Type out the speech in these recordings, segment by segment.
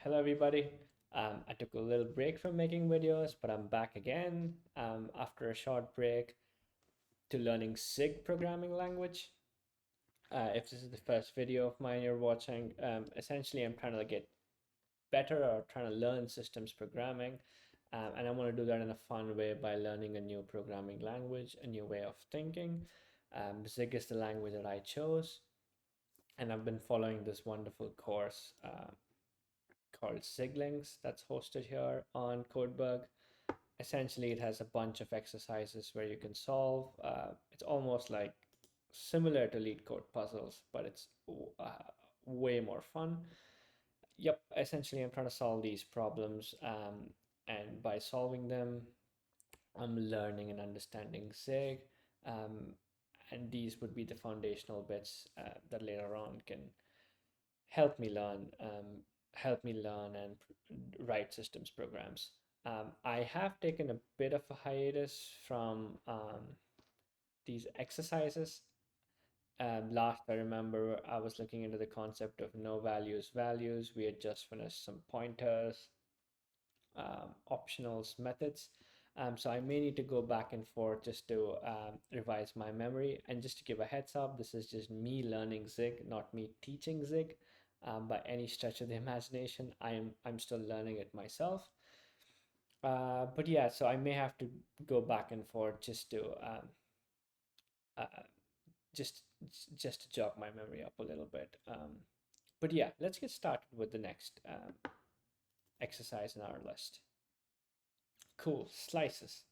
Hello everybody. I took a little break from making videos, but I'm back again after a short break to learning Zig programming language. If this is the first video of mine you're watching, essentially I'm trying to get better or trying to learn systems programming. And I want to do that in a fun way by learning a new programming language, a new way of thinking. Zig is the language that I chose, and I've been following this wonderful course called Siglings that's hosted here on Codebug. Essentially, it has a bunch of exercises where you can solve. It's almost like similar to lead code puzzles, but it's uh, way more fun. Yep, essentially, I'm trying to solve these problems, and by solving them, I'm learning and understanding Zig. Um, and these would be the foundational bits that later on can help me learn and write systems programs. I have taken a bit of a hiatus from these exercises. Last I remember, I was looking into the concept of no values values. We had just finished some pointers, optionals, methods. So I may need to go back and forth just to revise my memory. And just to give a heads up, this is just me learning Zig, not me teaching Zig by any stretch of the imagination. I'm still learning it myself. But yeah, so I may have to go back and forth just to uh, just just to jog my memory up a little bit. But yeah, let's get started with the next exercise in our list. Cool, slices.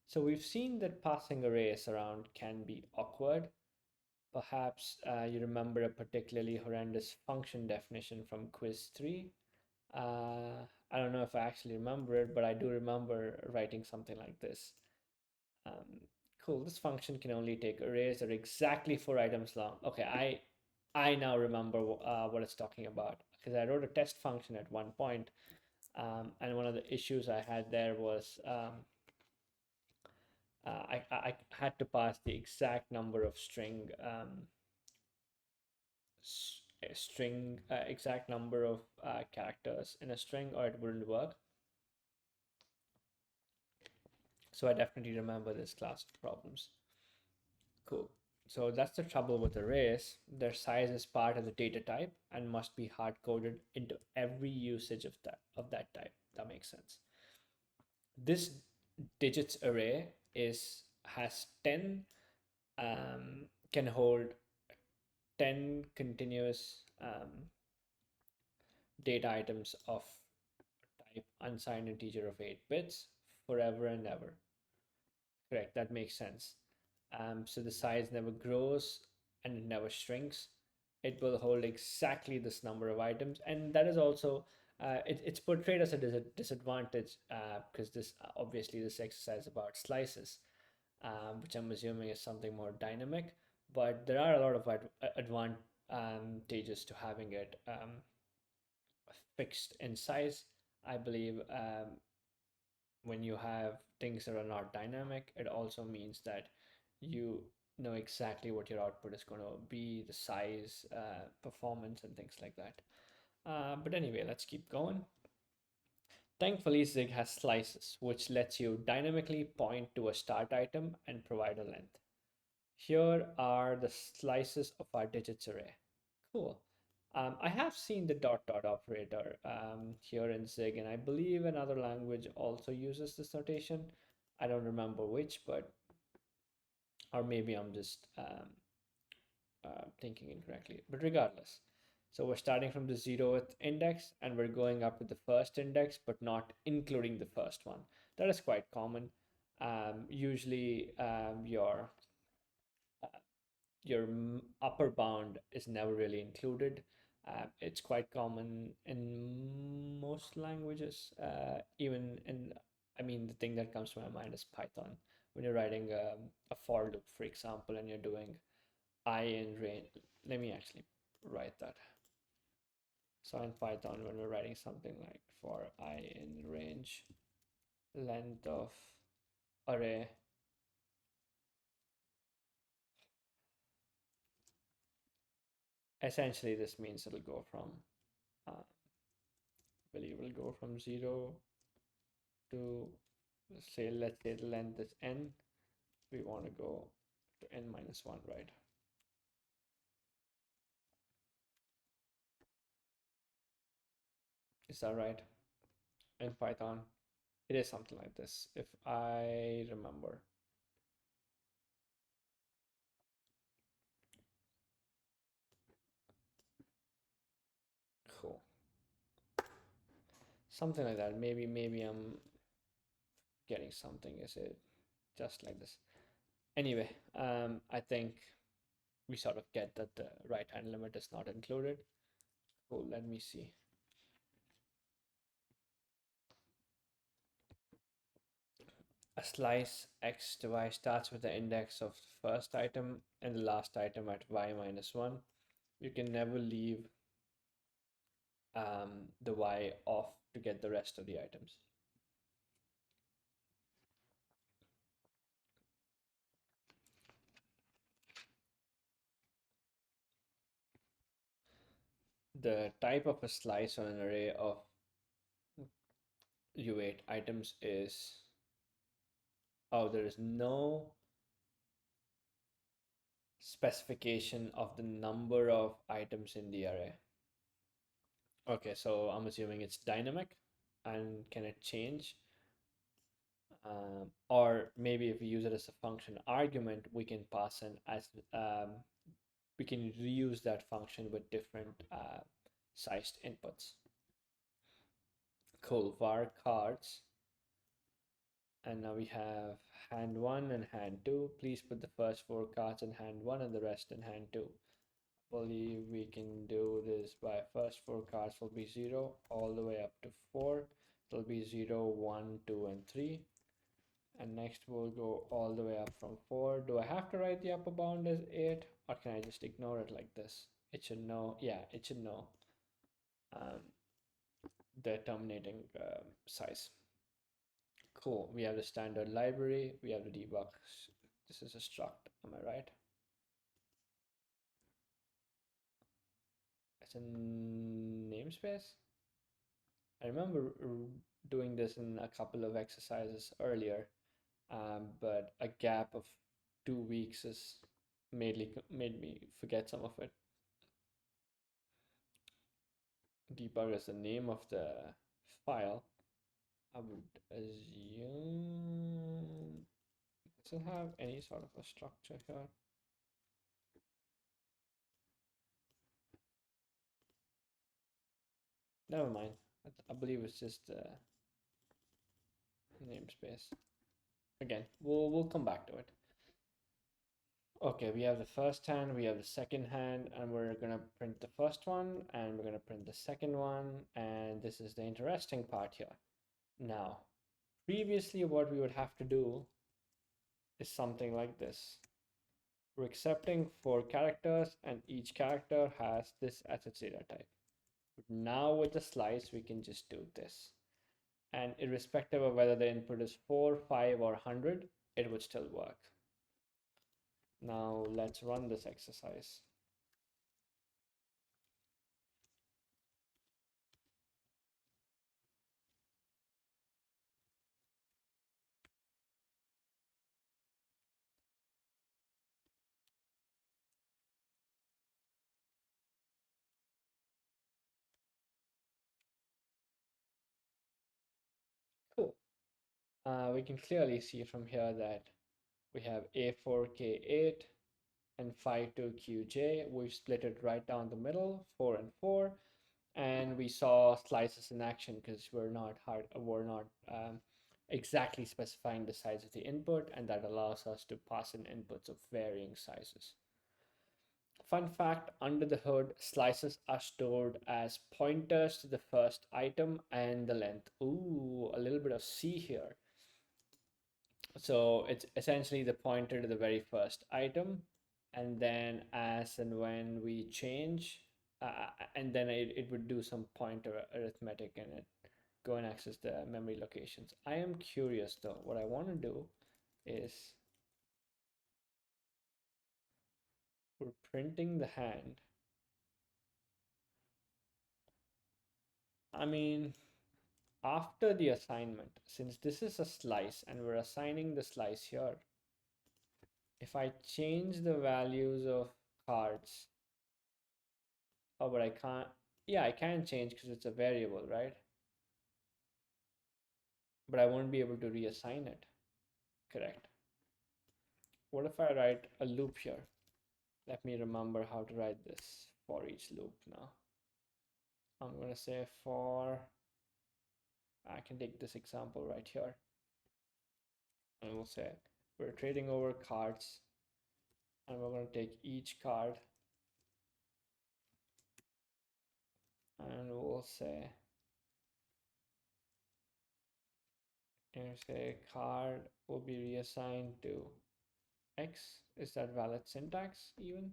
So we've seen that passing arrays around can be awkward. Perhaps you remember a particularly horrendous function definition from quiz 3. I don't know if I actually remember it, but I do remember writing something like this. Um, cool, this function can only take arrays that are exactly 4 items long. Okay, I now remember what it's talking about because I wrote a test function at one point, and one of the issues I had there was I had to pass the exact number of exact number of characters in a string or it wouldn't work. So I definitely remember this class of problems. Cool. So that's the trouble with arrays. Their size is part of the data type and must be hard coded into every usage of that type. That makes sense. This digits array is has 10 can hold 10 continuous data items of type unsigned integer of 8 bits forever and ever. Correct, that makes sense. So the size never grows and it never shrinks. It will hold exactly this number of items, and that is also it's portrayed as a disadvantage because this obviously this exercise about slices, which I'm assuming is something more dynamic. But there are a lot of advantages to having it fixed in size. I believe when you have things that are not dynamic, it also means that you know exactly what your output is going to be, the size, performance, and things like that. But anyway, let's keep going. Thankfully, Zig has slices, which lets you dynamically point to a start item and provide a length. Here are the slices of our digits array. Cool. I have seen the dot dot operator here in Zig, and I believe another language also uses this notation. I don't remember which, but or maybe I'm just thinking incorrectly. But regardless, so we're starting from the 0th index and we're going up to the first index, but not including the first one. That is quite common. Usually, uh, your upper bound is never really included. It's quite common in most languages, even in, I mean, the thing that comes to my mind is Python. When you're writing a for loop, for example, and you're doing I in range, let me actually write that. So in Python, when we're writing something like for I in range, length of array, essentially this means it'll go from uh, believe will go from 0 to, say, let's say the length is n. We want to go to n minus 1, right? Is that right? In Python, it is something like this, if I remember. Cool. Something like that. Maybe I'm getting something. Is it just like this? Anyway, I think we sort of get that the right hand limit is not included. Cool. Let me see. A slice x to y starts with the index of the first item and the last item at y minus 1. You can never leave the y off to get the rest of the items. The type of a slice on an array of U8 items is, oh, there is no specification of the number of items in the array. Okay, so I'm assuming it's dynamic, and can it change? Or maybe if we use it as a function argument, we can pass in as we can reuse that function with different sized inputs. Cool. Var cards, and now we have hand 1 and hand 2. Please put the first 4 cards in hand 1 and the rest in hand 2. Believe we can do this by first 4 cards will be 0 all the way up to 4. It'll be 0, 1, 2, and 3. And next we'll go all the way up from 4. Do I have to write the upper bound as 8, or can I just ignore it like this? It should know, yeah, it should know um, the terminating size. Cool. We have the standard library. We have the debug. This is a struct. Am I right? It's a namespace. I remember doing this in a couple of exercises earlier, but a gap of 2 weeks has made me forget some of it. Debug is the name of the file. I would assume does it have any sort of a structure here? Never mind. I believe it's just namespace. Again, we'll come back to it. Okay, we have the first hand, we have the second hand, and we're gonna print the first one, and we're gonna print the second one, and this is the interesting part here. Now, previously what we would have to do is something like this. We're accepting 4 characters, and each character has this as its data type. Now with the slice, we can just do this. And irrespective of whether the input is 4, 5, or 100, it would still work. Now let's run this exercise. Cool. We can clearly see from here that we have A4K8 and 52QJ. We've split it right down the middle, 4 and 4. And we saw slices in action because we're not exactly specifying the size of the input, and that allows us to pass in inputs of varying sizes. Fun fact, under the hood, slices are stored as pointers to the first item and the length. Ooh, a little bit of C here. So it's essentially the pointer to the very first item, and then as and when we change, and then it would do some pointer arithmetic and it go and access the memory locations. I am curious though, what I want to do is we're printing the hand. I mean, after the assignment, since this is a slice and we're assigning the slice here, if I change the values of cards, oh, but I can't, yeah, I can change because it's a variable, right? But I won't be able to reassign it. Correct. What if I write a loop here? Let me remember how to write this for each loop now. I'm going to say for, I can take this example right here. And we'll say we're trading over cards and we're going to take each card and we'll say, and say card will be reassigned to X. Is that valid syntax even?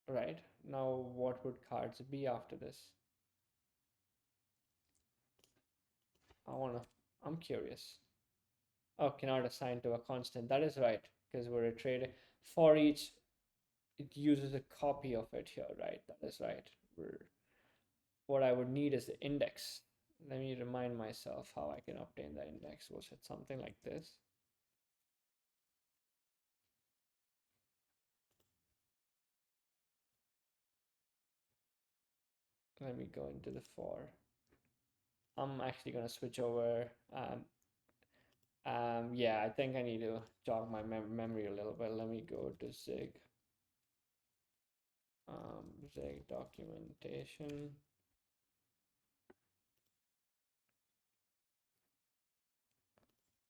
Right. Now what would cards be after this? I'm curious. Oh, cannot assign to a constant. That is right, because we're a trading for each, it uses a copy of it here, right? That is right. What I would need is the index. Let me remind myself how I can obtain the index. Was it something like this? Let me go into the for. I'm actually going to switch over. Yeah, I think I need to jog my memory a little bit. Let me go to Zig. Zig documentation.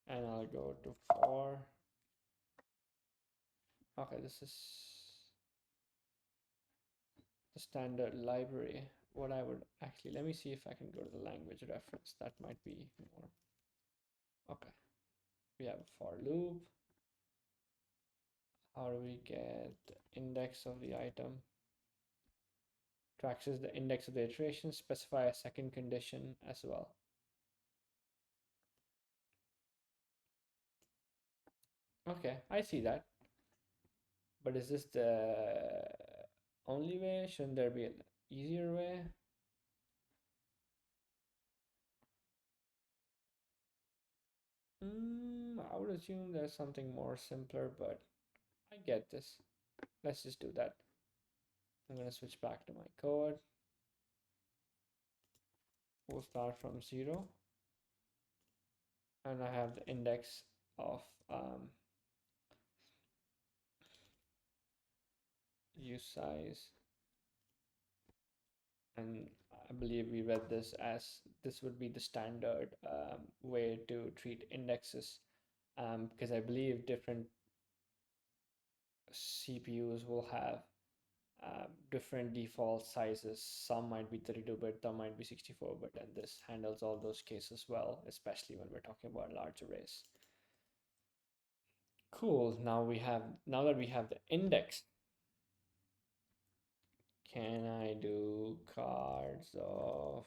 And I'll go to for. Okay, this is the standard library. What I would actually, let me see if I can go to the language reference. That might be more. Okay, we have a for loop. How do we get the index of the item? To access the index of the iteration, specify a second condition as well. Okay, I see that. But is this the only way? Shouldn't there be an easier way? I would assume there's something more simpler, but I get this. Let's just do that. I'm going to switch back to my code. We'll start from 0. And I have the index of use size. And I believe we read this as this would be the standard way to treat indexes, because I believe different CPUs will have different default sizes. Some might be 32-bit, some might be 64-bit, and this handles all those cases well, especially when we're talking about large arrays. Cool. Now that we have the index, can I do cards of,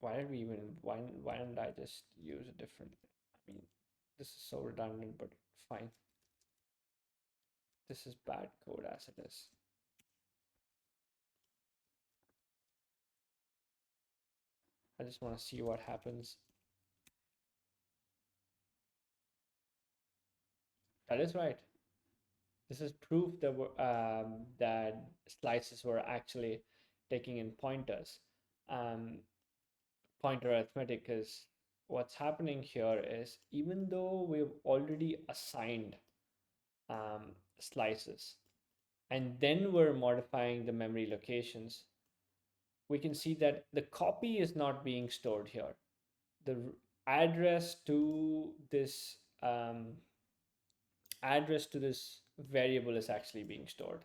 why didn't I just use a different, I mean, this is so redundant, but fine. This is bad code as it is. I just want to see what happens. That is right. This is proof that that slices were actually taking in pointers. Pointer arithmetic, because what's happening here is, even though we've already assigned slices and then we're modifying the memory locations, we can see that the copy is not being stored here. The address to this variable is actually being stored.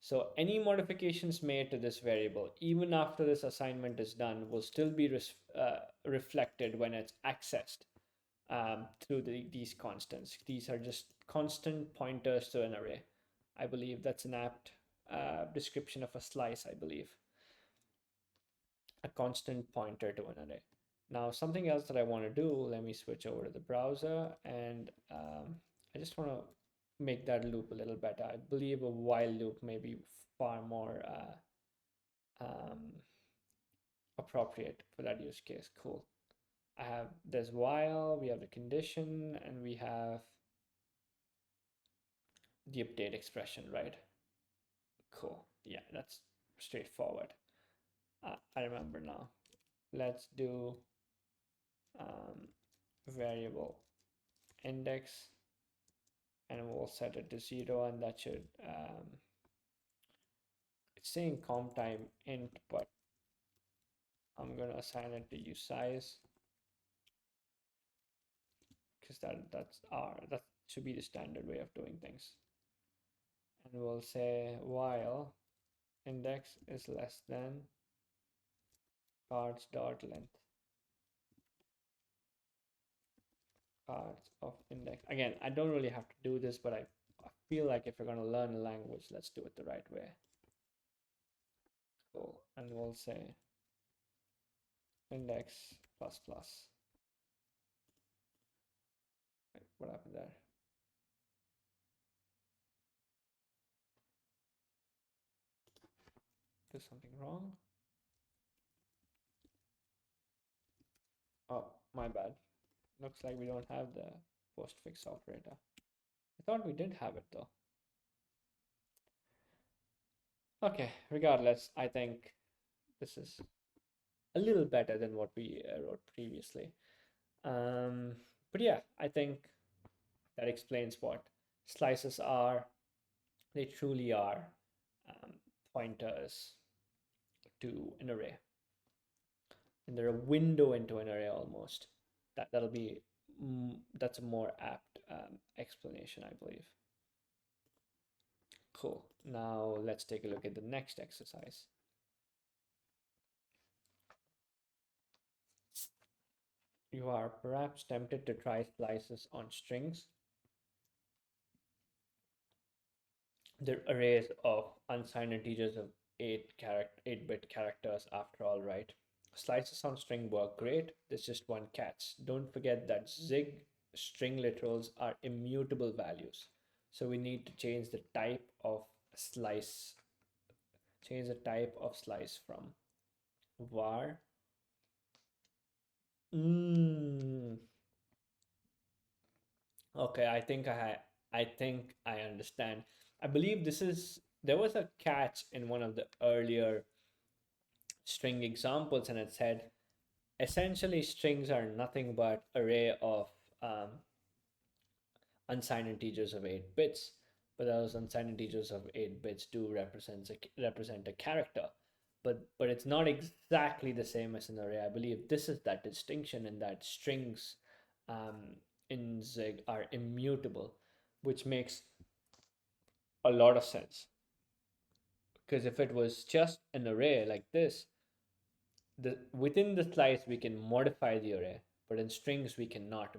So any modifications made to this variable, even after this assignment is done, will still be reflected when it's accessed through these constants. These are just constant pointers to an array. I believe that's an apt description of a slice, I believe. A constant pointer to an array. Now, something else that I want to do, let me switch over to the browser, and I just want to make that loop a little better. I believe a while loop may be far more appropriate for that use case. Cool. I have this while, we have the condition, and we have the update expression, right? Cool. Yeah, that's straightforward. I remember now. Let's do variable index, and we'll set it to 0, and that should it's saying comp time int, but I'm gonna assign it to usize because that should be the standard way of doing things. And we'll say while index is less than cards dot length, cards of index. Again, I don't really have to do this, but I feel like if you're going to learn a language, let's do it the right way. Cool. And we'll say index plus plus. Wait, what happened there? Do something wrong? Oh, my bad. Looks like we don't have the postfix operator. I thought we did have it though. Okay, regardless, I think this is a little better than what we wrote previously. But yeah, I think that explains what slices are. They truly are um, pointers to an array, and they're a window into an array almost. That'll be that's a more apt explanation, I believe. Cool. Now let's take a look at the next exercise. You are perhaps tempted to try slices on strings. They're arrays of unsigned integers of 8-bit characters after all, right? Slices on string work great. There's just one catch. Don't forget that Zig string literals are immutable values. So we need to change the type of slice, from var. Okay, I think I understand. I believe there was a catch in one of the earlier string examples, and it said essentially strings are nothing but array of um, unsigned integers of 8 bits, but those unsigned integers of 8 bits do represent a character, but it's not exactly the same as an array. I believe this is that distinction in that strings um, in Zig are immutable, which makes a lot of sense, because if it was just an array like this, within the slice we can modify the array, but in strings we cannot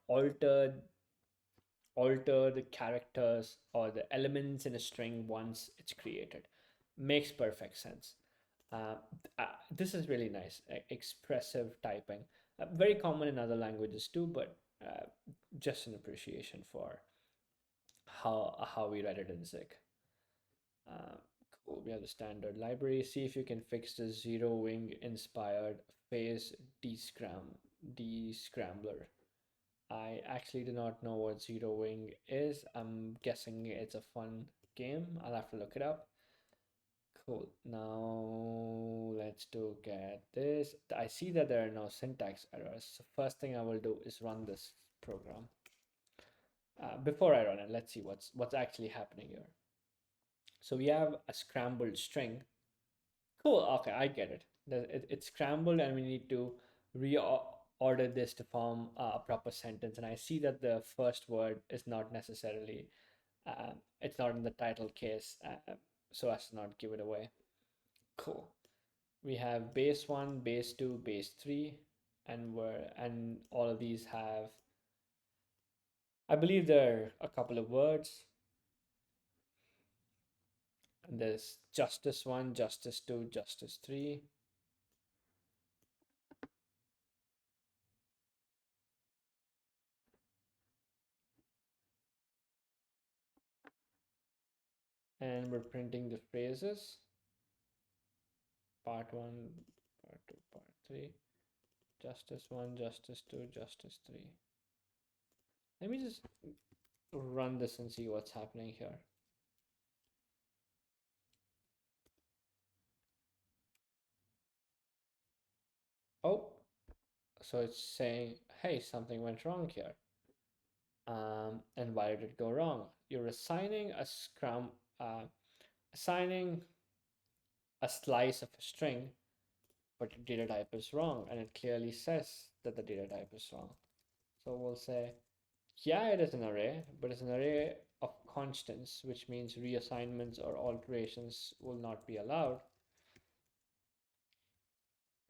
alter the characters or the elements in a string once it's created. Makes perfect sense. uh, this is really nice. Expressive typing, very common in other languages too, but just an appreciation for how we write it in Zig. uh, cool. We have the standard library. See if you can fix the zero wing inspired phase descrambler. I actually do not know what Zero Wing is. I'm guessing it's a fun game. I'll have to look it up. Cool. Now let's look at this. I see that there are no syntax errors. So first thing I will do is run this program. Before I run it, let's see what's actually happening here. So we have a scrambled string. Cool. Okay, I get it. It's scrambled, and we need to reorder this to form a proper sentence. And I see that the first word is not necessarily, it's not in the title case, so as to not give it away. Cool. We have base one, base two, base three, and all of these have, I believe there are a couple of words. And there's justice one, justice two, justice three. and we're printing the phrases, part 1, part 2, part 3, justice 1, justice 2, justice 3. Let me just run this and see what's happening here. Oh, so it's saying, hey, something went wrong here. And why did it go wrong? You're assigning a slice of a string, but your data type is wrong, and it clearly says that the data type is wrong. So we'll say, yeah, it is an array, but it's an array of constants, which means reassignments or alterations will not be allowed.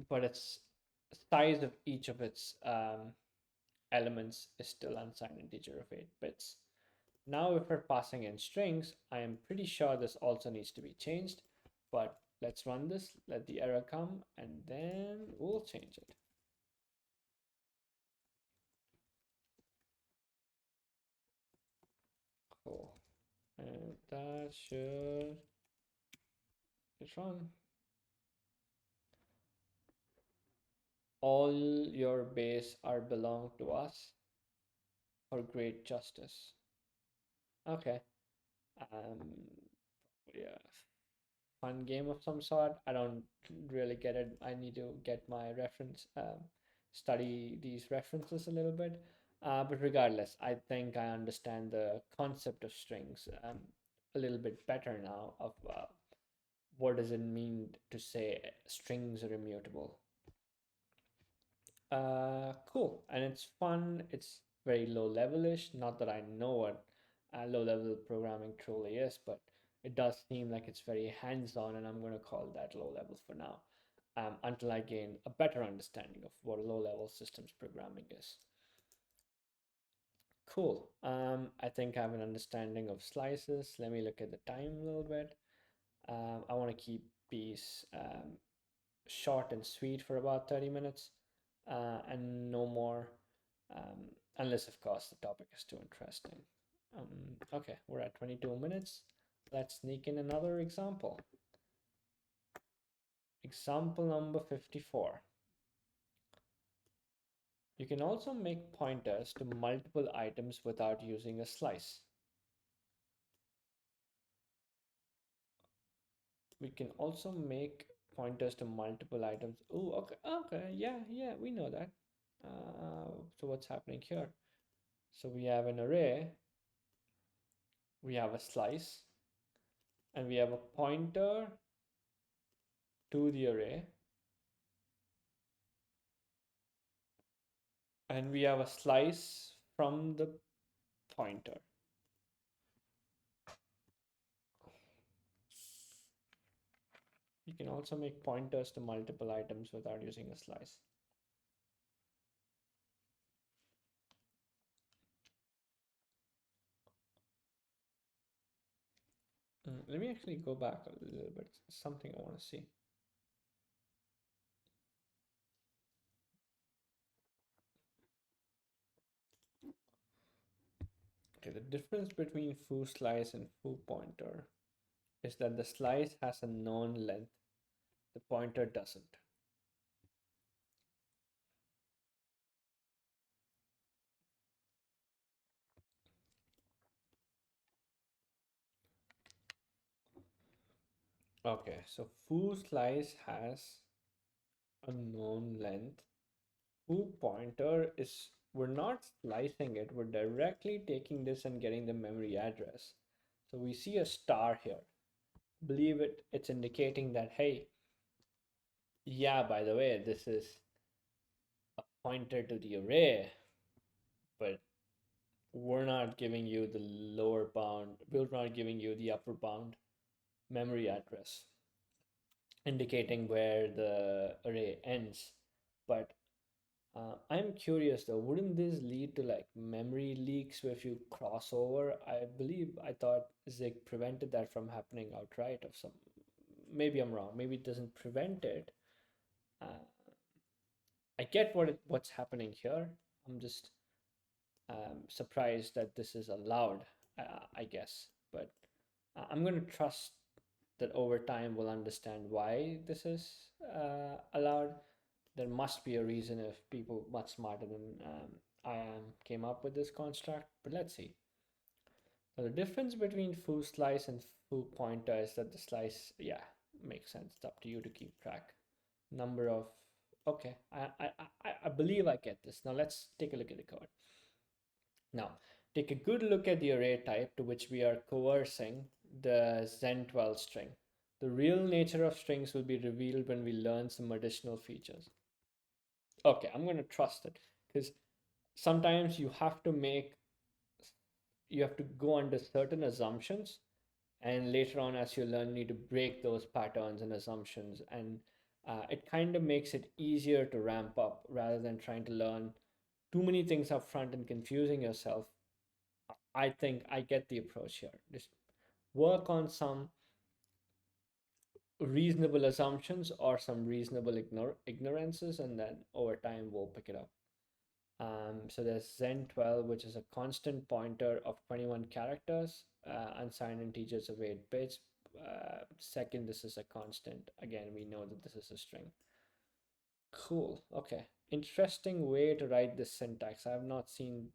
But its size of each of its elements is still unsigned integer of 8 bits. Now, if we're passing in strings, I am pretty sure this also needs to be changed, but let's run this, let the error come, and then we'll change it. Cool. And that should get run. All your base are belong to us for great justice. Okay. Um, yeah, fun game of some sort. I don't really get it. I need to get my study these references a little bit. But regardless, I think I understand the concept of strings a little bit better now of what does it mean to say strings are immutable. Cool. And it's fun. It's very low levelish. Not that I know what low level programming truly is, but it does seem like it's very hands on, and I'm going to call that low level for now until I gain a better understanding of what low level systems programming is. Cool. I think I have an understanding of slices. Let me look at the time a little bit. I want to keep these short and sweet for about 30 minutes and no more, unless, of course, the topic is too interesting. Okay, we're at 22 minutes. Let's sneak in another example. Example number 54. You can also make pointers to multiple items without using a slice. We can also make pointers to multiple items. Oh, okay, okay, yeah, we know that. So what's happening here? So we have an array, we have a slice, and we have a pointer to the array, and we have a slice from the pointer. You can also make pointers to multiple items without using a slice. Let me actually go back a little bit. Something I want to see. Okay, the difference between foo slice and foo pointer is that the slice has a known length, the pointer doesn't. Okay, so foo slice has a known length. Foo pointer is, we're not slicing it, we're directly taking this and getting the memory address. So we see a star here. Believe it, it's indicating that, hey, yeah, by the way, this is a pointer to the array, but we're not giving you the lower bound, we're not giving you the upper bound memory address, indicating where the array ends. But I'm curious though, wouldn't this lead to like memory leaks if you cross over? I thought Zig prevented that from happening outright of some, maybe I'm wrong, maybe it doesn't prevent it. Uh, I get what's happening here. I'm just surprised that this is allowed, I guess. But I'm going to trust that over time we'll understand why this is allowed. There must be a reason if people much smarter than I am came up with this construct, but let's see. Now, the difference between foo slice and foo pointer is that the slice, yeah, makes sense. It's up to you to keep track. Number of, okay, I believe I get this. Now let's take a look at the code. Now, take a good look at the array type to which we are coercing the Zen12 string. The real nature of strings will be revealed when we learn some additional features. Okay, I'm going to trust it because sometimes you have to go under certain assumptions, and later on as you learn you need to break those patterns and assumptions, and it kind of makes it easier to ramp up rather than trying to learn too many things up front and confusing yourself. I think I get the approach here. Just work on some reasonable assumptions or some reasonable ignorances, and then over time we'll pick it up. So there's Zen12, which is a constant pointer of 21 characters, unsigned integers of 8 bits. Second, this is a constant. Again, we know that this is a string. Cool. Okay. Interesting way to write this syntax. I have not seen,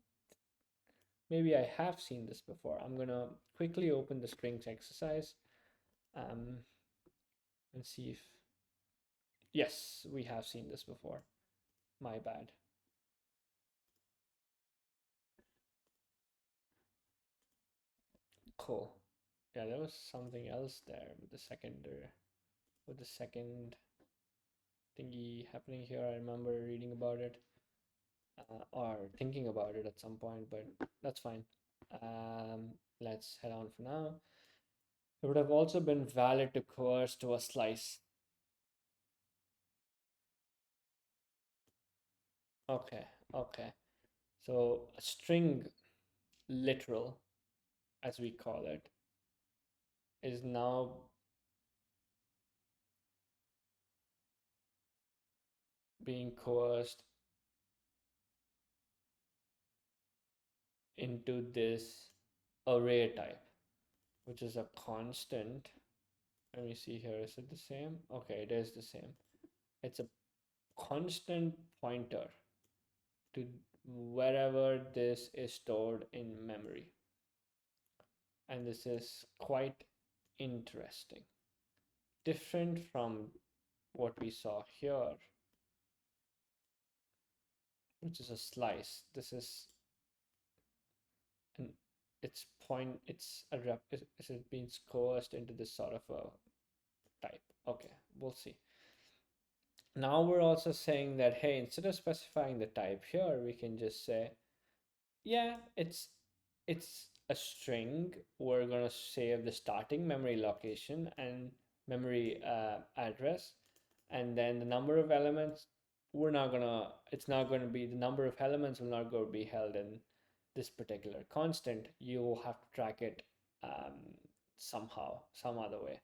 maybe I have seen this before. I'm gonna quickly open the strings exercise um, and see if, yes, we have seen this before. My bad. Cool. Yeah, there was something else there with the second thingy happening here. I remember reading about it or thinking about it at some point, but that's fine. Let's head on for now. It would have also been valid to coerce to a slice. Okay, okay. So a string literal, as we call it, is now being coerced into this array type, which is a constant. Let me see here. Is it the same? Okay, it is the same. It's a constant pointer to wherever this is stored in memory. And this is quite interesting. Different from what we saw here, which is a slice. This is an it's a rep it's being coerced into this sort of a type. Okay, we'll see. Now we're also saying that, hey, instead of specifying the type here, we can just say, yeah, it's a string. We're gonna save the starting memory location and memory address, and then the number of elements. We're not gonna. It's not going to be the number of elements will not going to be held in this particular constant. You will have to track it somehow, some other way.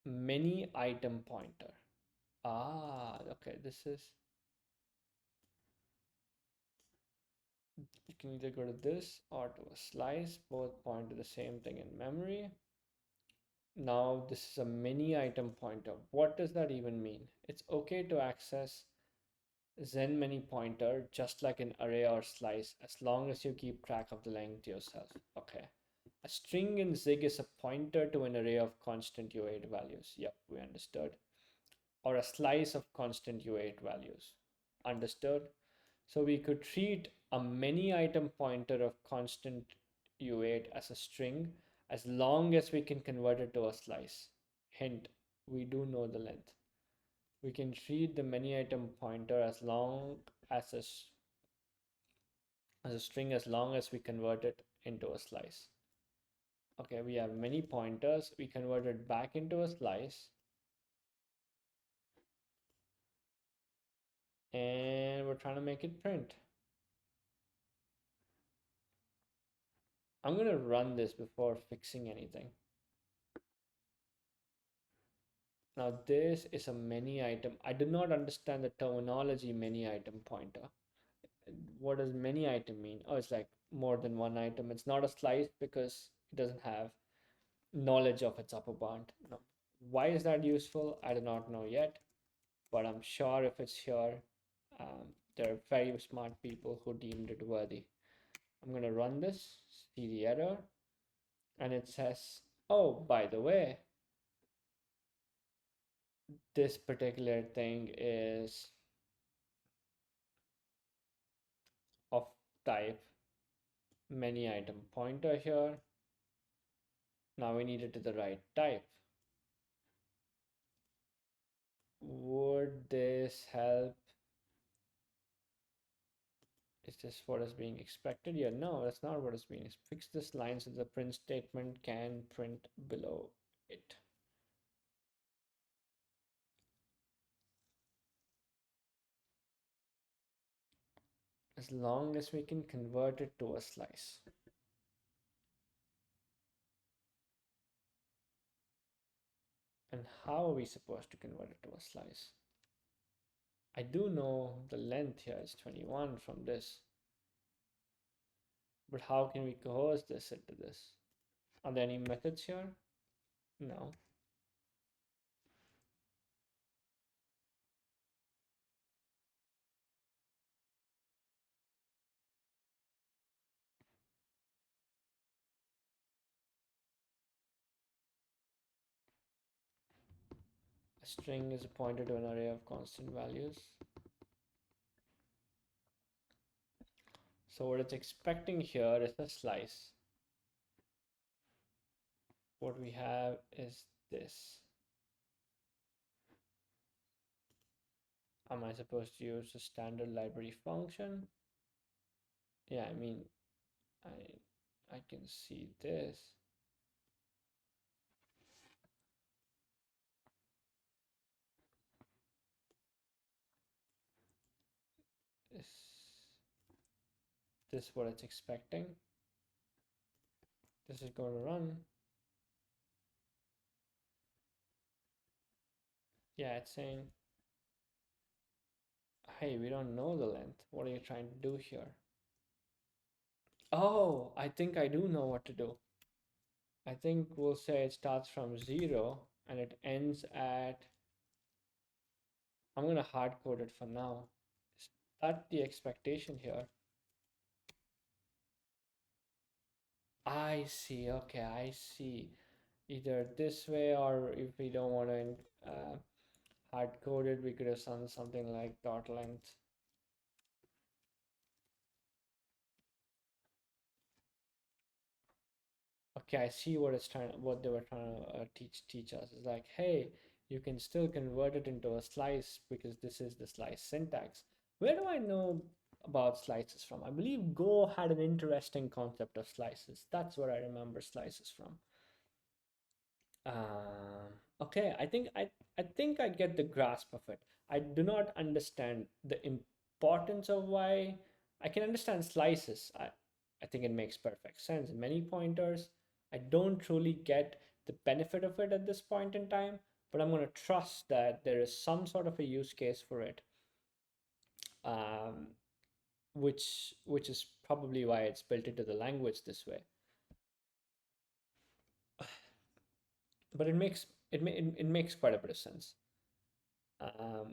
Many item pointer. Ah, okay. This is, you can either go to this or to a slice, both point to the same thing in memory. Now this is a many item pointer. What does that even mean? It's okay to access Zen many pointer just like an array or slice as long as you keep track of the length yourself. Okay. A string in Zig is a pointer to an array of constant U8 values. Yep, we understood. Or a slice of constant U8 values. Understood? So we could treat a many item pointer of constant U8 as a string as long as we can convert it to a slice. Hint, we do know the length. We can treat the many item pointer as long as a string as long as we convert it into a slice. Okay, we have many pointers. We convert it back into a slice. And we're trying to make it print. I'm going to run this before fixing anything. Now this is a many item. I do not understand the terminology many item pointer. What does many item mean? Oh, it's like more than one item. It's not a slice because It doesn't have knowledge of its upper bound. Now, why is that useful? I do not know yet, but I'm sure if it's here, there are very smart people who deemed it worthy. I'm going to run this, see the error, and it says, oh, by the way, this particular thing is of type many item pointer here. Now we need it to the right type. Would this help? Is this what is being expected? Yeah, no, that's not what is being. Fix this line so the print statement can print below it. As long as we can convert it to a slice. And how are we supposed to convert it to a slice? I do know the length here is 21 from this. But how can we coerce this into this? Are there any methods here? No. A string is a pointer to an array of constant values. So what it's expecting here is a slice. What we have is this. Am I supposed to use the standard library function? Yeah, I mean, I can see this. Is this what it's expecting? This is going to run. Yeah, it's saying, hey, we don't know the length. What are you trying to do here? Oh, I think I do know what to do. I think we'll say it starts from 0 and it ends at, I'm going to hard code it for now. Is that the expectation here? I see. Okay, I see. Either this way, or if we don't want to hard code it, we could have done something like dot length. Okay, I see what it's trying, what they were trying to teach us. It's like, hey, you can still convert it into a slice because this is the slice syntax. Where do I know about slices from? I believe Go had an interesting concept of slices. That's where I remember slices from. Okay, I think I get the grasp of it. I do not understand the importance of why. I can understand slices. I think it makes perfect sense. Many pointers. I don't truly get the benefit of it at this point in time, but I'm going to trust that there is some sort of a use case for it, um, which is probably why it's built into the language this way. But it makes quite a bit of sense.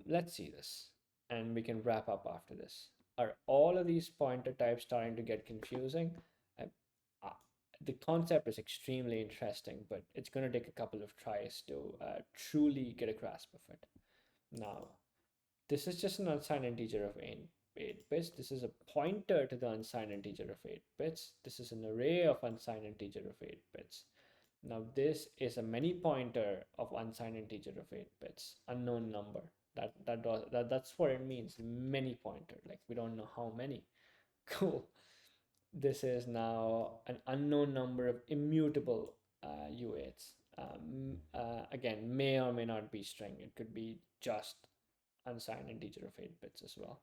Let's see this, and we can wrap up after this. Are all of these pointer types starting to get confusing? I, uh, the concept is extremely interesting, but it's going to take a couple of tries to truly get a grasp of it. Now, this is just an unsigned integer of 8 bits. This is a pointer to the unsigned integer of 8 bits. This is an array of unsigned integer of 8 bits. Now this is a many pointer of unsigned integer of 8 bits, unknown number. That's what it means, many pointer. Like we don't know how many. Cool. This is now an unknown number of immutable U8s. Again, may or may not be string. It could be just unsigned integer of 8 bits as well.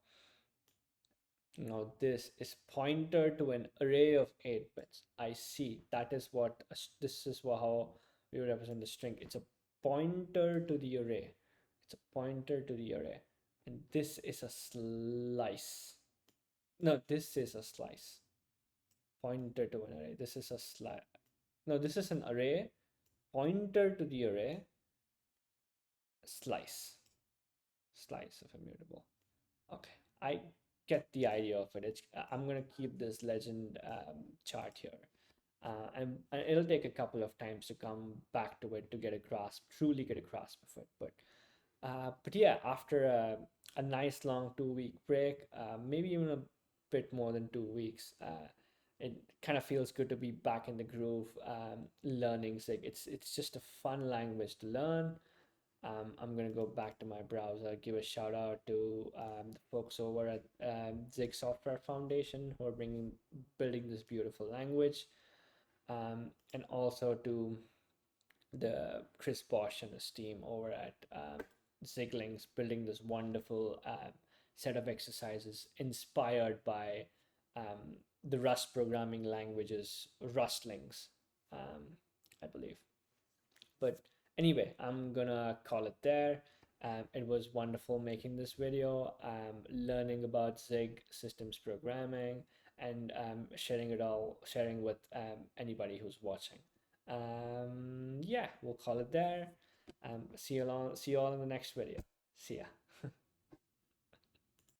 Now this is pointer to an array of 8 bits. I see. That is what this is how we represent the string. It's a pointer to the array. It's a pointer to the array. And this is a slice. No, this is a slice. Pointer to an array. This is a slice. No, this is an array, pointer to the array, slice, slice of immutable. Okay, I get the idea of it. I'm gonna keep this legend chart here, and it'll take a couple of times to come back to it to get a grasp, truly get a grasp of it. But yeah, after a nice long 2 week break, maybe even a bit more than 2 weeks, it kind of feels good to be back in the groove, learning Zig. It's just a fun language to learn. I'm gonna go back to my browser, give a shout out to the folks over at Zig Software Foundation who are building this beautiful language, and also to the Chris Bosch and his team over at Ziglinks building this wonderful set of exercises inspired by the Rust programming languages, Rustlings, I believe. But anyway, I'm gonna call it there. It was wonderful making this video, learning about Zig systems programming, and sharing with anybody who's watching. Yeah, we'll call it there. See you all in the next video. See ya.